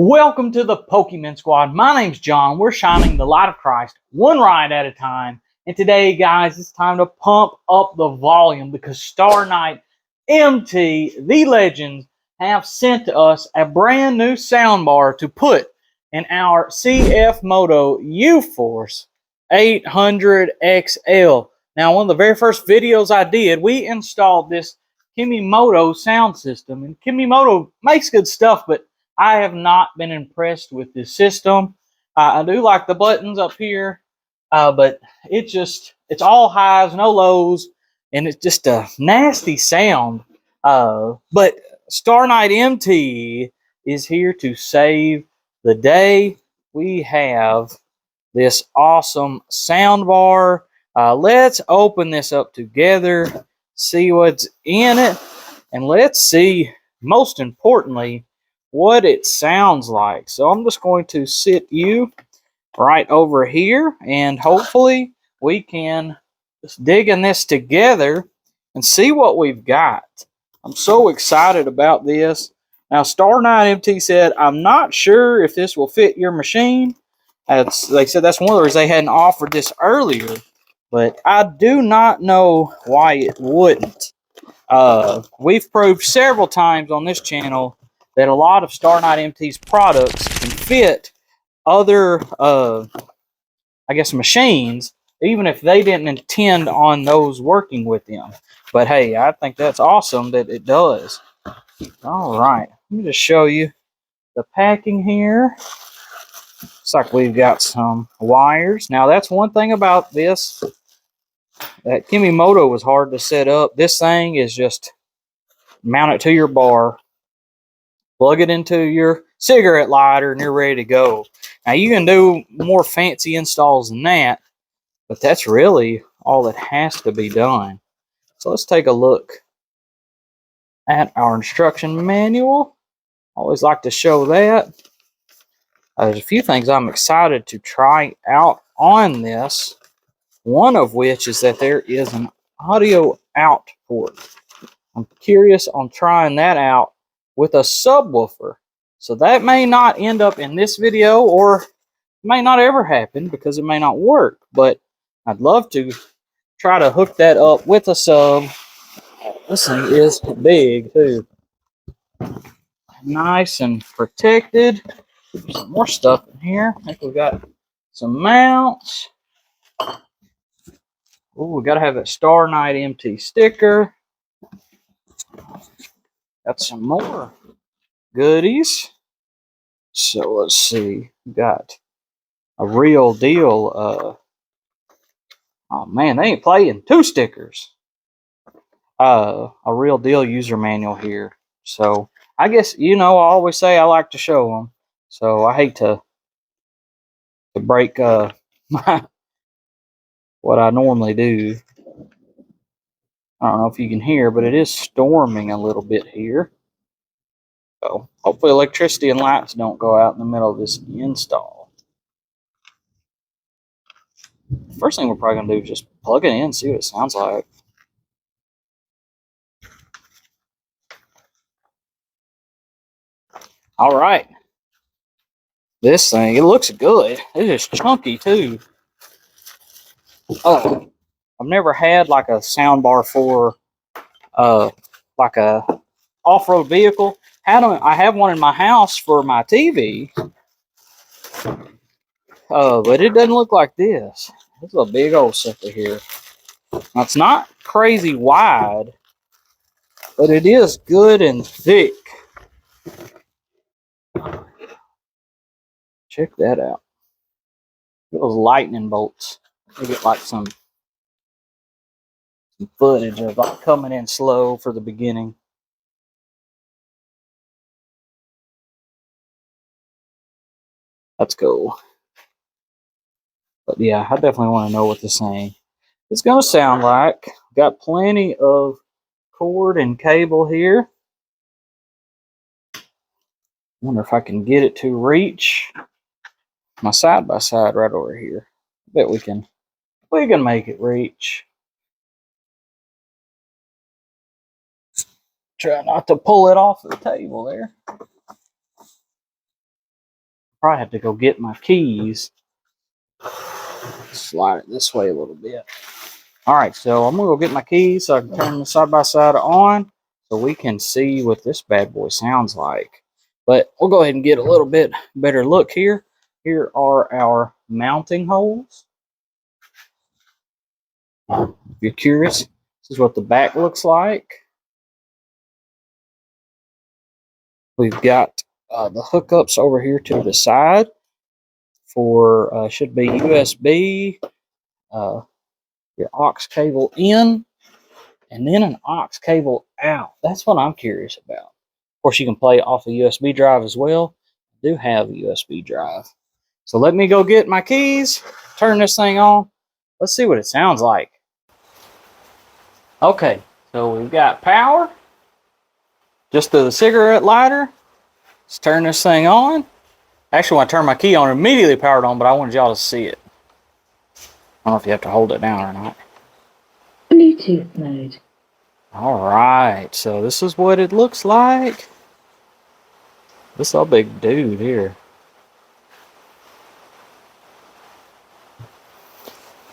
Welcome to the Pokemon Squad. My name's John. We're shining the light of Christ one ride at a time. And today, guys, it's time to pump up the volume because Starknight MT, the legends, have sent to us a brand new soundbar to put in our Cfmoto Uforce 800XL. Now, one of the very first videos I did, we installed this Cfmoto sound system. And Cfmoto makes good stuff, but I have not been impressed with this system. I do like the buttons up here, but it's all highs, no lows, and it's just a nasty sound. But Starknight MT is here to save the day. We have this awesome sound bar. Let's open this up together, see what's in it, and let's see, most importantly, what it sounds like. So I'm just going to sit you right over here, and hopefully we can just dig in this together and see what we've got. I'm so excited about this. Now, Starknight MT said, I'm not sure if this will fit your machine. They said that's one of the reasons they hadn't offered this earlier, but I do not know why it wouldn't. We've proved several times on this channel that a lot of Starknight MT's products can fit other, I guess, machines, even if they didn't intend on those working with them. But hey, I think that's awesome that it does. All right, let me just show you the packing here. Looks like we've got some wires. Now, that's one thing about this. That Cfmoto was hard to set up. This thing is just mount it to your bar, plug it into your cigarette lighter, and you're ready to go. Now, you can do more fancy installs than that, but that's really all that has to be done. So let's take a look at our instruction manual. Always like to show that. There's a few things I'm excited to try out on this. One of which is that there is an audio out port. I'm curious on trying that out with a subwoofer. So that may not end up in this video, or may not ever happen because it may not work, but I'd love to try to hook that up with a sub. This thing is big too. Nice and protected. Some more stuff in here. I think we've got some mounts. Oh, we got to have that Starknight MT sticker. Got some more goodies. So let's see. We got a real deal. Oh man, they ain't playing. 2 stickers. A real deal user manual here. So I guess, I always say I like to show them. So I hate to break what I normally do. I don't know if you can hear, but it is storming a little bit here. So hopefully electricity and lights don't go out in the middle of this install. First thing we're probably going to do is just plug it in and see what it sounds like. All right. This thing, it looks good. It is chunky too. I've never had like a sound bar for like a off-road vehicle. I have one in my house for my TV. But it doesn't look like this. This is a big old sucker here. Now, it's not crazy wide, but it is good and thick. Check that out. Those lightning bolts. They get like some footage of like coming in slow for the beginning. That's cool. But yeah, I definitely want to know what this thing is going to sound like. Got plenty of cord and cable here. Wonder if I can get it to reach my side-by-side right over here. I bet we can make it reach. Try not to pull it off the table there. Probably have to go get my keys. Slide it this way a little bit. All right, so I'm gonna go get my keys so I can turn the side by side on so we can see what this bad boy sounds like. But we'll go ahead and get a little bit better look here. Here are our mounting holes. If you're curious, this is what the back looks like. We've got the hookups over here to the side for should be USB, your aux cable in, and then an aux cable out. That's what I'm curious about. Of course, you can play off a USB drive as well. I do have a USB drive. So let me go get my keys, turn this thing on. Let's see what it sounds like. Okay, so we've got power. Just through the cigarette lighter. Let's turn this thing on. Actually, when I turn my key on, it immediately powered on, but I wanted y'all to see it. I don't know if you have to hold it down or not. Bluetooth mode. Alright, so this is what it looks like. This is a big dude here.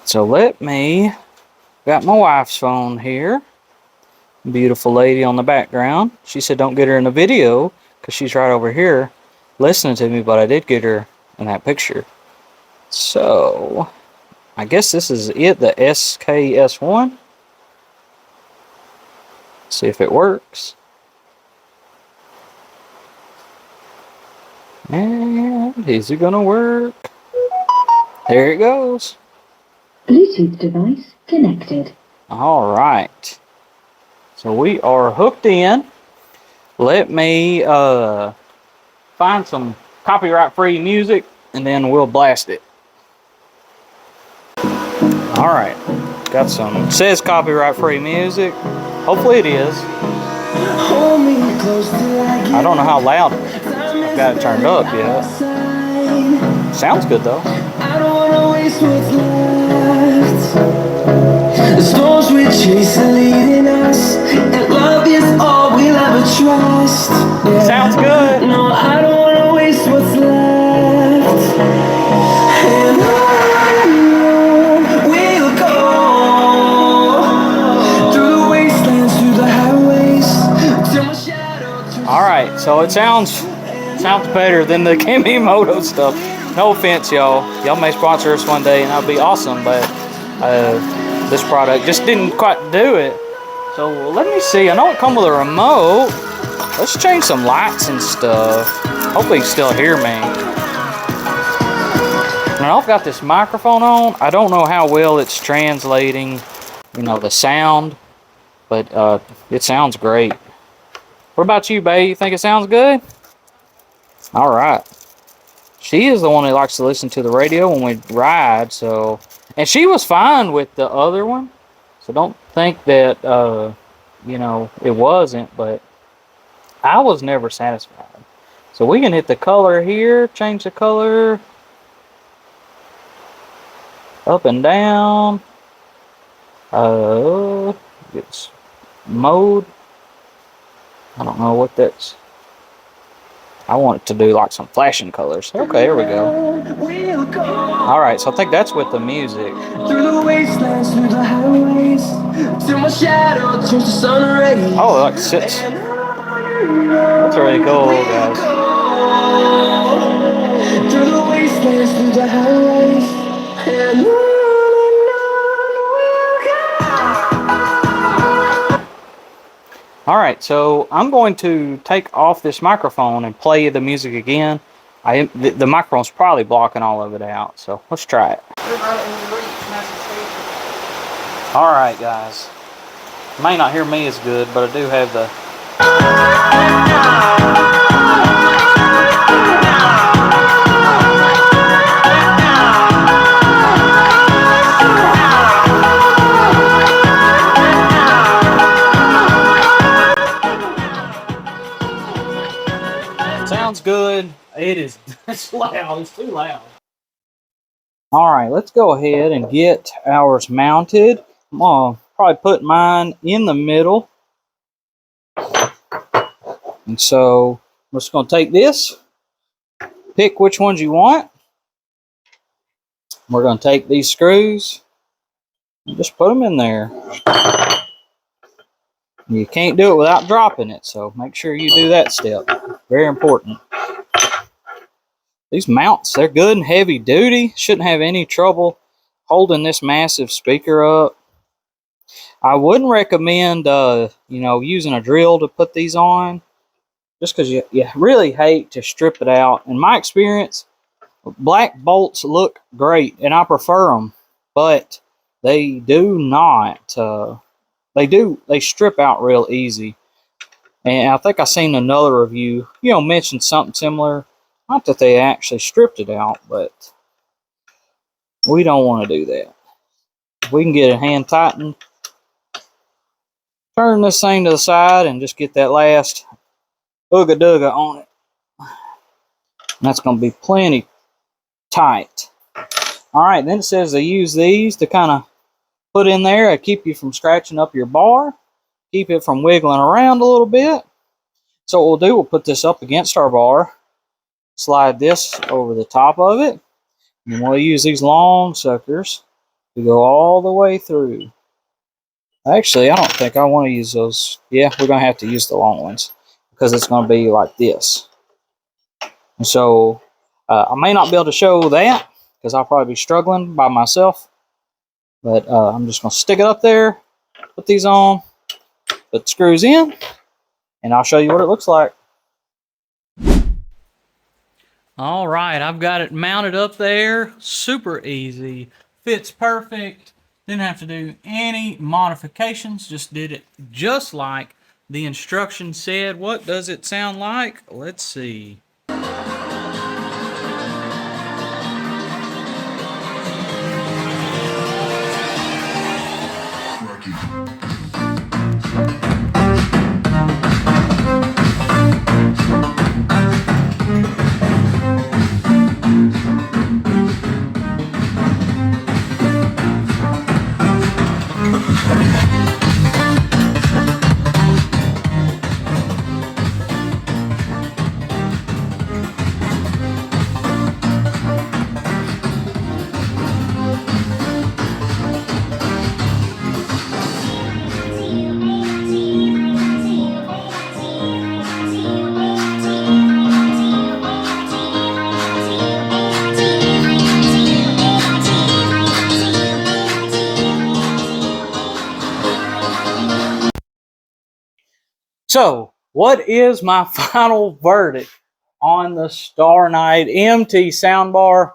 So let me, got my wife's phone here. Beautiful lady on the background. She said don't get her in the video because she's right over here listening to me, but I did get her in that picture. So I guess this is it, the SKS1. See if it works. And is it gonna work? There it goes. Bluetooth device connected. All right. So we are hooked in. Let me find some copyright-free music, and then we'll blast it. All right. Got some, it says copyright-free music. Hopefully it is. I don't know how loud it is. I've got it turned up yet. Sounds good though. I don't wanna waste what's left. The storms we chase are leading us, and love is all we'll ever trust. Yeah. Sounds good. No, I don't wanna waste what's left. And on we'll go through the wastelands, through the highways, till my shadow. All right, so it sounds better than the Cfmoto stuff. No offense, y'all. Y'all may sponsor us one day, and that'd be awesome. But this product just didn't quite do it. So let me see. I know it comes with a remote. Let's change some lights and stuff. Hopefully, you can still hear me. Now I've got this microphone on. I don't know how well it's translating, you know, the sound, but it sounds great. What about you, babe? You think it sounds good? All right. She is the one that likes to listen to the radio when we ride, so, and she was fine with the other one, so don't think that you know, it wasn't, but I was never satisfied. So we can hit the color here, change the color up and down. It's mode. I don't know what that's. I want it to do like some flashing colors. Okay, here we go. Alright, so I think that's with the music. Through the wastelands, through the highways, till my shadow turns to sun rays. Oh, it like sits. That's really cool, guys. Through the wastelands, through the highways, and on we'll go. Alright, so I'm going to take off this microphone and play the music again. The microphone's probably blocking all of it out, so let's try it. Alright, guys. You may not hear me as good, but I do have the... Sounds good. It is. It's loud. It's too loud. All right, let's go ahead and get ours mounted. I'm gonna probably put mine in the middle. And so I'm just gonna take this, pick which ones you want. We're going to take these screws and just put them in there. You can't do it without dropping it, so make sure you do that step. Very important. These mounts, they're good and heavy duty. Shouldn't have any trouble holding this massive speaker up. I wouldn't recommend, using a drill to put these on, just because you really hate to strip it out. In my experience, black bolts look great, and I prefer them, but they do not. They strip out real easy. And I think I seen another review, mention something similar. Not that they actually stripped it out, but we don't want to do that. If we can get it hand tightened, turn this thing to the side and just get that last ooga-dooga on it. And that's going to be plenty tight. Alright, then it says they use these to kind of put in there and keep you from scratching up your bar. Keep it from wiggling around a little bit. So what we'll do, we'll put this up against our bar. Slide this over the top of it. And we'll use these long suckers to go all the way through. Actually, I don't think I want to use those. Yeah, we're going to have to use the long ones because it's going to be like this. And so I may not be able to show that because I'll probably be struggling by myself. But I'm just going to stick it up there, put these on, put the screws in, and I'll show you what it looks like. All right, I've got it mounted up there. Super easy. Fits perfect. Didn't have to do any modifications. Just did it just like the instructions said. What does it sound like? Let's see. So, what is my final verdict on the Starknight MT soundbar?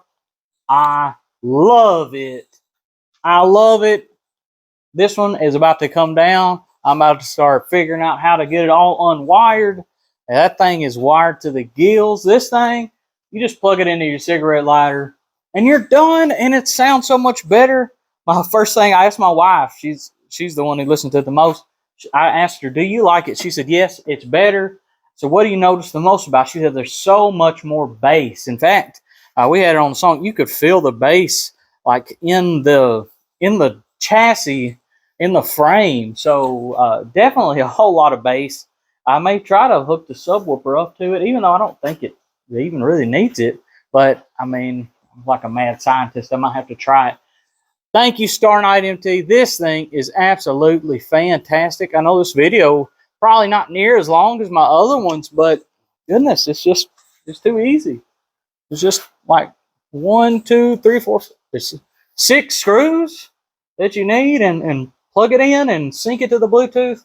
I love it. I love it. This one is about to come down. I'm about to start figuring out how to get it all unwired. That thing is wired to the gills. This thing, you just plug it into your cigarette lighter and you're done, and it sounds so much better. My first thing, I asked my wife, she's the one who listened to it the most. I asked her, do you like it? She said, yes, it's better. So what do you notice the most about it? She said, there's so much more bass. In fact, we had it on the song. You could feel the bass like in the chassis, in the frame. So definitely a whole lot of bass. I may try to hook the subwoofer up to it, even though I don't think it even really needs it. But, I mean, I'm like a mad scientist. I might have to try it. Thank you, Starknight MT. This thing is absolutely fantastic. I know this video probably not near as long as my other ones, but goodness, it's too easy. It's just like 1, 2, 3, 4, it's 6 screws that you need, and plug it in and sync it to the Bluetooth,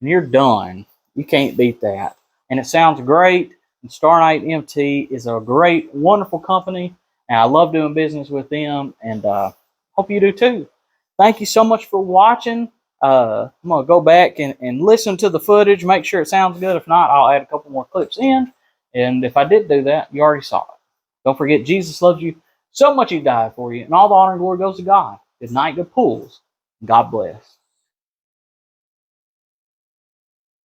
and you're done. You can't beat that. And it sounds great. And Starknight MT is a great, wonderful company, and I love doing business with them, and hope you do too. Thank you so much for watching. I'm going to go back and listen to the footage, make sure it sounds good. If not, I'll add a couple more clips in. And if I did do that, you already saw it. Don't forget, Jesus loves you so much he died for you. And all the honor and glory goes to God. Good night, good pulls. God bless.